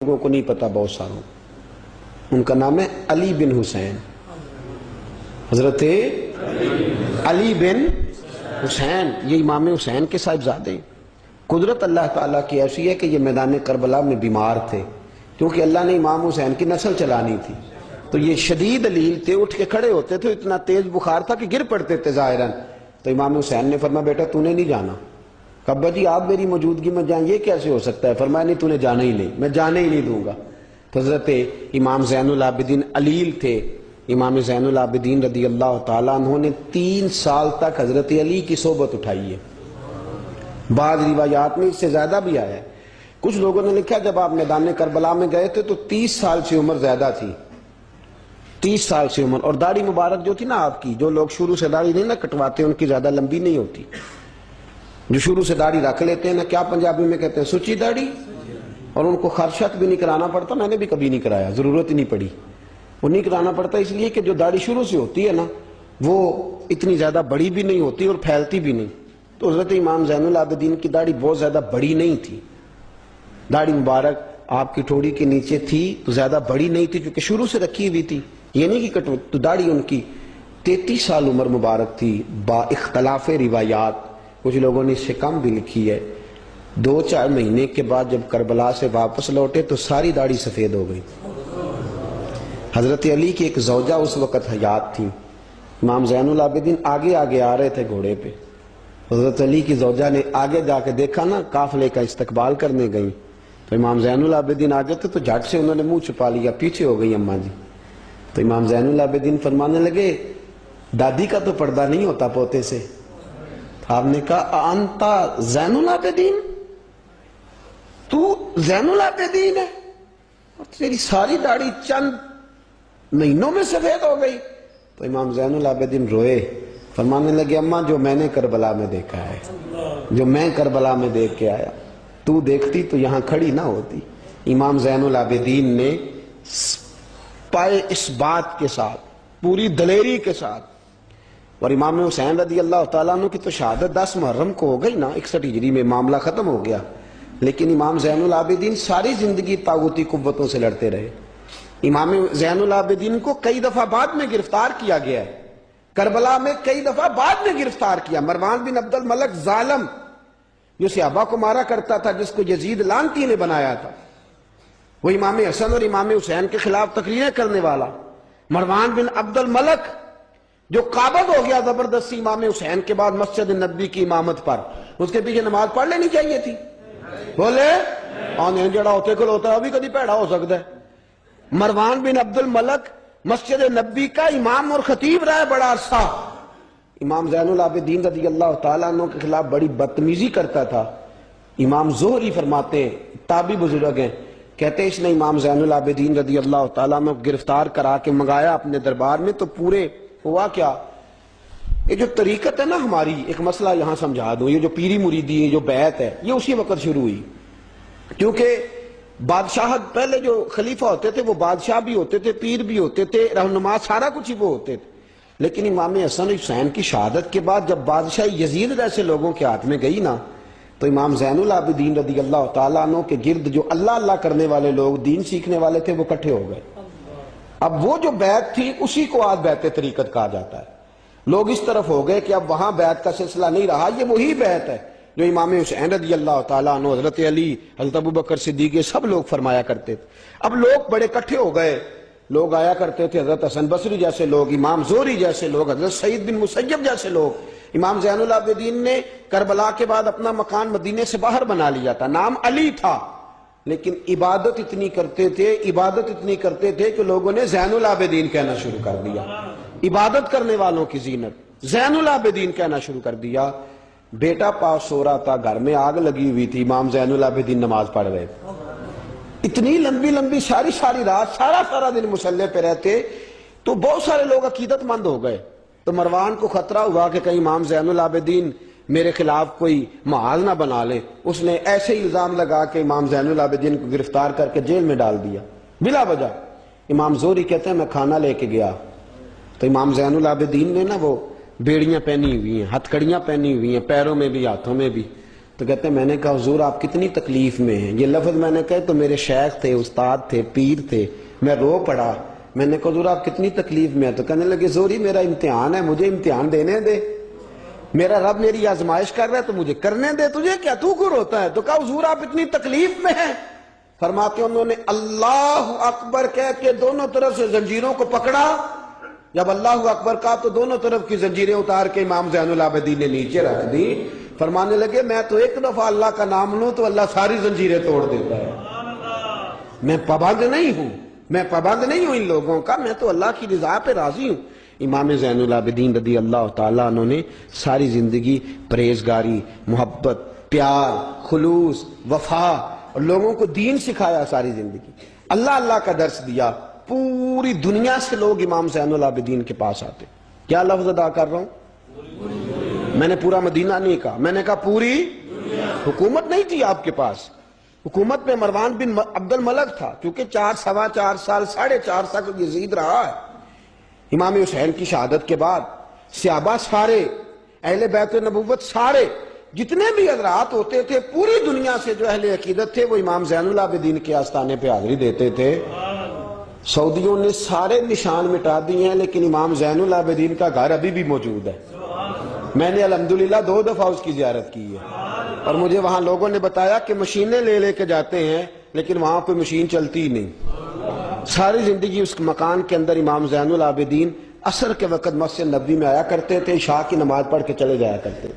لوگوں کو نہیں پتا، بہت ساروں، ان کا نام ہے علی بن حسین، حضرت علی بن حسین، یہ امام حسین کے صاحبزادے۔ قدرت اللہ تعالیٰ کی ایسی ہے کہ یہ میدان کربلا میں بیمار تھے، کیونکہ اللہ نے امام حسین کی نسل چلانی تھی، تو یہ شدید علیل تھے، اٹھ کے کھڑے ہوتے تھے، اتنا تیز بخار تھا کہ گر پڑتے تھے ظاہراً۔ تو امام حسین نے فرمایا بیٹا تو نے نہیں جانا۔ ابا جی آپ میری موجودگی میں جائیں، یہ کیسے ہو سکتا ہے؟ فرمایا نہیں تو نے جانا ہی نہیں، میں جانے ہی نہیں دوں گا۔ تو حضرت امام زین العابدین علیل تھے، امام زین العابدین رضی اللہ تعالیٰ عنہ نے 3 سال تک حضرت علی کی صحبت اٹھائی ہے، بعض روایات میں اس سے زیادہ بھی آیا ہے۔ کچھ لوگوں نے لکھا جب آپ میدان کربلا میں گئے تھے تو 30 سال سے عمر زیادہ تھی، 30 سال سے عمر، اور داڑھی مبارک جو تھی نا آپ کی، جو لوگ شروع سے داڑھی نہیں نہ کٹواتے ان کی زیادہ لمبی نہیں ہوتی، جو شروع سے داڑھی رکھ لیتے ہیں نا، کیا پنجابی میں کہتے ہیں، سچی داڑھی، اور ان کو خرشت بھی نہیں کرانا پڑتا، میں نے بھی کبھی نہیں کرایا، ضرورت ہی نہیں پڑی، وہ نہیں کرانا پڑتا اس لیے کہ جو داڑھی شروع سے ہوتی ہے نا وہ اتنی زیادہ بڑی بھی نہیں ہوتی اور پھیلتی بھی نہیں۔ تو حضرت امام زین العابدین کی داڑھی بہت زیادہ بڑی نہیں تھی، داڑھی مبارک آپ کی ٹھوڑی کے نیچے تھی تو زیادہ بڑی نہیں تھی کیونکہ شروع سے رکھی ہوئی تھی، یہ نہیں کہ کٹو، تو داڑھی ان کی 33 سال عمر مبارک تھی، با اختلاف روایات، کچھ لوگوں نے اس سے کم بھی لکھی ہے۔ 2-4 مہینے کے بعد جب کربلا سے واپس لوٹے تو ساری داڑھی سفید ہو گئی۔ حضرت علی کی ایک زوجہ اس وقت حیات تھی، امام زین العابدین آگے آگے آ رہے تھے گھوڑے پہ، حضرت علی کی زوجہ نے آگے جا کے دیکھا نا، قافلے کا استقبال کرنے گئی، تو امام زین العابدین آگے تھے تو جھٹ سے انہوں نے منہ چھپا لیا، پیچھے ہو گئی اماں جی۔ تو امام زین العابدین فرمانے لگے دادی کا تو پردہ نہیں ہوتا پوتے سے۔ آپ نے کہا انتا زین العابدین، تو زین العابدین ہے اور تیری ساری داڑھی چند مہینوں میں سفید ہو گئی؟ تو امام زین العابدین روئے، فرمانے لگے اماں جو میں نے کربلا میں دیکھا ہے، جو میں کربلا میں دیکھ کے آیا، تو دیکھتی تو یہاں کھڑی نہ ہوتی۔ امام زین العابدین نے پائے اس بات کے ساتھ، پوری دلیری کے ساتھ، اور امام حسین رضی اللہ تعالیٰ عنہ کی تو شہادت 10 محرم کو ہو گئی نا، 61 ہجری میں معاملہ ختم ہو گیا، لیکن امام زین العابدین ساری زندگی طاغوتی قوتوں سے لڑتے رہے۔ امام زین العابدین کو کئی دفعہ بعد میں گرفتار کیا گیا ہے، کربلا میں کئی دفعہ بعد میں گرفتار کیا۔ مروان بن عبد الملک ظالم جو صحابہ کو مارا کرتا تھا، جس کو یزید لعنتی نے بنایا تھا، وہ امام حسن اور امام حسین کے خلاف تقریریں کرنے والا مروان بن عبد الملک جو قابض ہو گیا زبردستی امام حسین کے بعد مسجد نبی کی امامت پر، اس کے پیچھے نماز پڑھ لینی چاہیے تھی، بولے آنے جڑا ہوتے کل ہوتا ہے ابھی کدی پیڑا ہو سکتا ہے۔ مروان بن عبد الملک مسجد نبی کا امام اور خطیب رہا ہے بڑا عرصہ، امام زین العابدین رضی اللہ تعالیٰ عنہ کے خلاف بڑی بدتمیزی کرتا تھا۔ امام زہری فرماتے ہیں، تابعی بزرگ ہیں، کہتے ہیں اس نے امام زین العابدین رضی اللہ تعالیٰ عنہ کو گرفتار کرا کے منگایا اپنے دربار میں، تو پورے ہوا کیا، یہ جو طریقت ہے نا ہماری، ایک مسئلہ یہاں سمجھا دوں، یہ جو پیری مریدی ہے، جو بیعت ہے، یہ اسی وقت شروع ہوئی، کیونکہ بادشاہت پہلے جو خلیفہ ہوتے تھے وہ بادشاہ بھی ہوتے تھے، پیر بھی ہوتے تھے، رہنما، سارا کچھ ہی وہ ہوتے تھے، لیکن امام حسن حسین کی شہادت کے بعد جب بادشاہ یزید جیسے لوگوں کے ہاتھ میں گئی نا، تو امام زین العابدین رضی اللہ تعالیٰ عنہ کے گرد جو اللہ اللہ کرنے والے لوگ، دین سیکھنے والے تھے، وہ اکٹھے ہو گئے۔ اب وہ جو بیعت تھی اسی کو آج بیعت طریقت کہا جاتا ہے۔ لوگ اس طرف ہو گئے کہ اب وہاں بیعت کا سلسلہ نہیں رہا، یہ وہی بیعت ہے جو امام حسین رضی اللہ تعالیٰ عنہ، حضرت علی، حضرت ابوبکر صدیق، سب لوگ فرمایا کرتے تھے۔ اب لوگ بڑے اکٹھے ہو گئے، لوگ آیا کرتے تھے، حضرت حسن بصری جیسے لوگ، امام زہری جیسے لوگ، حضرت سعید بن مسیب جیسے لوگ۔ امام زین العابدین نے کربلا کے بعد اپنا مکان مدینے سے باہر بنا لیا تھا، نام علی تھا، لیکن عبادت اتنی کرتے تھے کہ لوگوں نے زین العابدین کہنا شروع کر دیا، عبادت کرنے والوں کی زینت زین العابدین کہنا شروع کر دیا۔ بیٹا پاس سو رہا تھا، گھر میں آگ لگی ہوئی تھی، امام زین العابدین نماز پڑھ رہے تھے، اتنی لمبی لمبی ساری رات سارا دن مصلی پہ رہتے، تو بہت سارے لوگ عقیدت مند ہو گئے۔ تو مروان کو خطرہ ہوا کہ کہیں امام زین العابدین میرے خلاف کوئی محاذ نہ بنا لے، اس نے ایسے ہی الزام لگا کہ امام زین العابدین کو گرفتار کر کے جیل میں ڈال دیا بلا وجہ۔ امام زہری کہتے ہیں میں کھانا لے کے گیا تو امام زین العابدین نے نا وہ بیڑیاں پہنی ہوئی ہیں، ہتھ کڑیاں پہنی ہوئی ہیں، پیروں میں بھی ہاتھوں میں بھی، تو کہتے ہیں میں نے کہا حضور آپ کتنی تکلیف میں ہیں. یہ لفظ میں نے کہا تو میرے شیخ تھے، استاد تھے، پیر تھے. میں رو پڑا. میں نے کہا حضور آپ کتنی تکلیف میں ہیں؟ تو کہنے لگے زوری میرا امتحان ہے، مجھے امتحان دینے دے. میرا رب میری آزمائش کر رہا ہے تو مجھے کرنے دے، تجھے کیا، تو کیوں روتا ہے؟ تو کہا حضور آپ اتنی تکلیف میں ہیں. فرماتے انہوں نے اللہ اکبر کہہ کے دونوں طرف سے زنجیروں کو پکڑا. جب اللہ اکبر کہا تو دونوں طرف کی زنجیریں اتار کے امام زین العابدین نے نیچے رکھ دی. فرمانے لگے میں تو ایک دفعہ اللہ کا نام لوں تو اللہ ساری زنجیریں توڑ دیتا ہے. میں پابند نہیں ہوں، میں پابند نہیں ہوں ان لوگوں کا، میں تو اللہ کی رضا پہ راضی ہوں. امام زین العابدین رضی اللہ تعالیٰ عنہ نے ساری زندگی پرہیزگاری، محبت، پیار، خلوص، وفا اور لوگوں کو دین سکھایا. ساری زندگی اللہ اللہ کا درس دیا. پوری دنیا سے لوگ امام زین العابدین کے پاس آتے. کیا لفظ ادا کر رہا ہوں؟ میں نے پورا مدینہ نہیں کہا، میں نے کہا پوری حکومت نہیں تھی آپ کے پاس. حکومت میں مروان بن عبد الملک تھا، کیونکہ 4 سوا 4 سال 4.5 سال یزید رہا ہے. امام حسین کی شہادت کے بعد صحابہ سارے، اہل بیت نبوت سارے، جتنے بھی حضرات ہوتے تھے پوری دنیا سے جو اہل عقیدت تھے وہ امام زین العابدین کے آستانے پہ حاضری دیتے تھے. سعودیوں نے سارے نشان مٹا دیے ہیں لیکن امام زین العابدین کا گھر ابھی بھی موجود ہے. میں نے الحمدللہ 2 دفعہ اس کی زیارت کی ہے اور مجھے وہاں لوگوں نے بتایا کہ مشینیں لے کے جاتے ہیں لیکن وہاں کوئی مشین چلتی ہی نہیں. ساری زندگی اس مکان کے اندر امام زین العابدین عصر کے وقت مسجد نبوی میں آیا کرتے تھے، عشاء کی نماز پڑھ کے چلے جایا کرتے.